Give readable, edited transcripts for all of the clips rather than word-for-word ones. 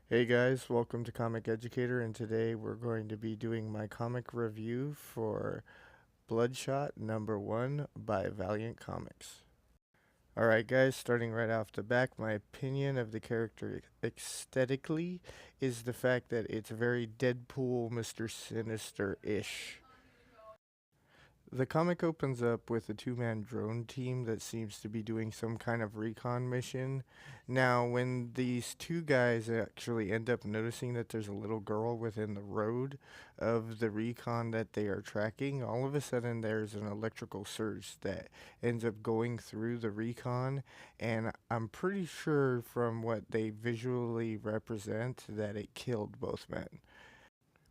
Hey guys, welcome to Comic Educator, and today we're going to be doing my comic review for Bloodshot #1 by Valiant Comics. Alright guys, starting right off the back, my opinion of the character aesthetically is the fact that it's very Deadpool, Mr. Sinister-ish. The comic opens up with a two-man drone team that seems to be doing some kind of recon mission. Now, when these two guys actually end up noticing that there's a little girl within the road of the recon that they are tracking, all of a sudden there's an electrical surge that ends up going through the recon, and I'm pretty sure from what they visually represent that it killed both men.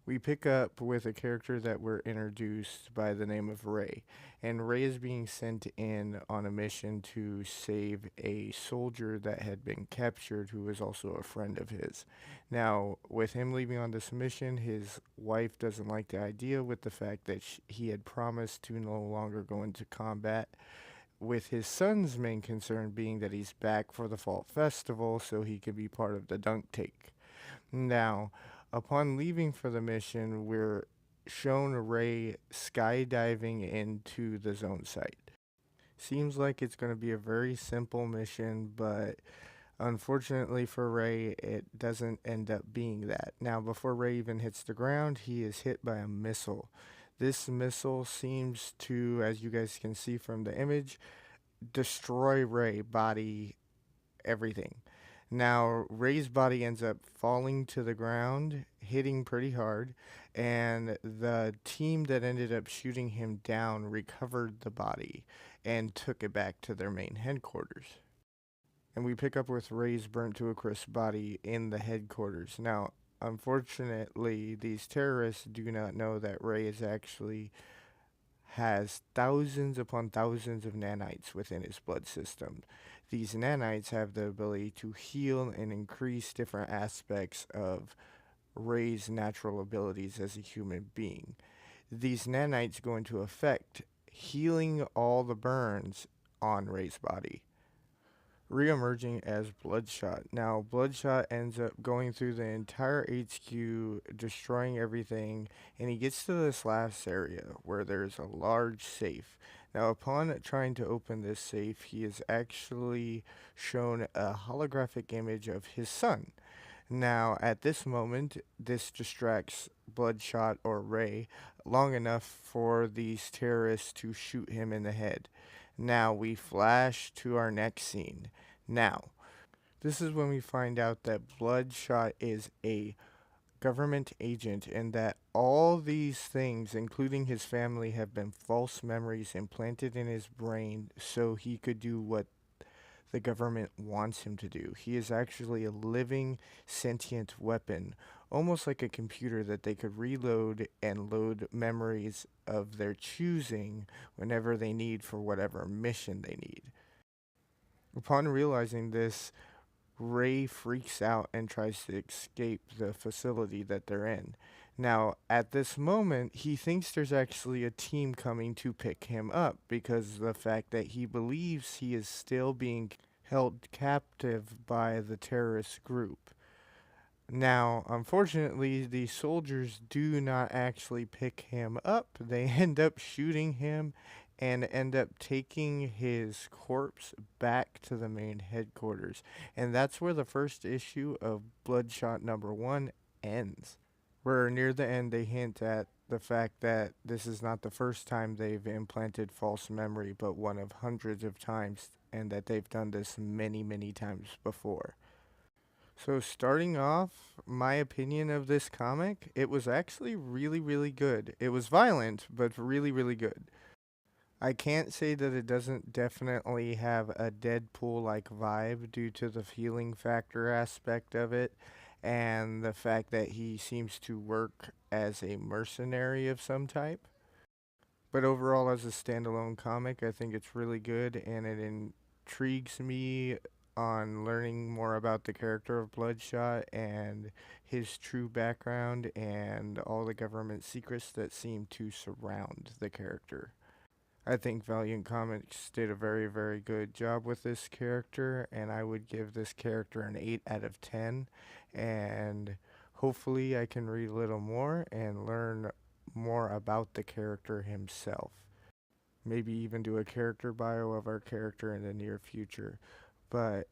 We pick up with a character that we're introduced by the name of Ray, and Ray is being sent in on a mission to save a soldier that had been captured who was also a friend of his. Now, with him leaving on this mission, his wife doesn't like the idea with the fact that he had promised to no longer go into combat, with his son's main concern being that he's back for the fall festival so he could be part of the dunk take. Now, upon leaving for the mission, we're shown Ray skydiving into the zone site. Seems like it's going to be a very simple mission, but unfortunately for Ray, it doesn't end up being that. Now, before Ray even hits the ground, he is hit by a missile. This missile seems to, as you guys can see from the image, destroy Ray, body, everything. Now, Ray's body ends up falling to the ground, hitting pretty hard, and the team that ended up shooting him down recovered the body and took it back to their main headquarters. And we pick up with Ray's burnt to a crisp body in the headquarters. Now, unfortunately, these terrorists do not know that Ray is actually has thousands upon thousands of nanites within his blood system. These nanites have the ability to heal and increase different aspects of Ray's natural abilities as a human being. These nanites go into effect, healing all the burns on Ray's body, reemerging as Bloodshot. Now, Bloodshot ends up going through the entire HQ, destroying everything, and he gets to this last area where there's a large safe. Now, upon trying to open this safe, he is actually shown a holographic image of his son. Now, at this moment, this distracts Bloodshot or Ray long enough for these terrorists to shoot him in the head. Now, we flash to our next scene. Now, this is when we find out that Bloodshot is a government agent and that all these things, including his family, have been false memories implanted in his brain so he could do what the government wants him to do. He is actually a living, sentient weapon, almost like a computer that they could reload and load memories of their choosing whenever they need for whatever mission they need. Upon realizing this, Ray freaks out and tries to escape the facility that they're in. Now, at this moment, he thinks there's actually a team coming to pick him up because of the fact that he believes he is still being held captive by the terrorist group. Now, unfortunately, the soldiers do not actually pick him up. They end up shooting him and end up taking his corpse back to the main headquarters. And that's where the first issue of Bloodshot #1 ends. Where near the end they hint at the fact that this is not the first time they've implanted false memory, but one of hundreds of times, and that they've done this many, many times before. So starting off, my opinion of this comic, it was actually really, really good. It was violent, but really, really good. I can't say that it doesn't definitely have a Deadpool-like vibe due to the healing factor aspect of it and the fact that he seems to work as a mercenary of some type. But overall, as a standalone comic, I think it's really good and it intrigues me on learning more about the character of Bloodshot and his true background and all the government secrets that seem to surround the character. I think Valiant Comics did a very, very good job with this character, and I would give this character an 8 out of 10. And hopefully, I can read a little more and learn more about the character himself. Maybe even do a character bio of our character in the near future. But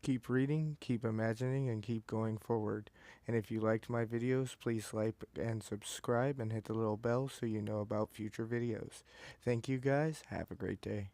keep reading, keep imagining, and keep going forward. And if you liked my videos, please like and subscribe and hit the little bell so you know about future videos. Thank you guys. Have a great day.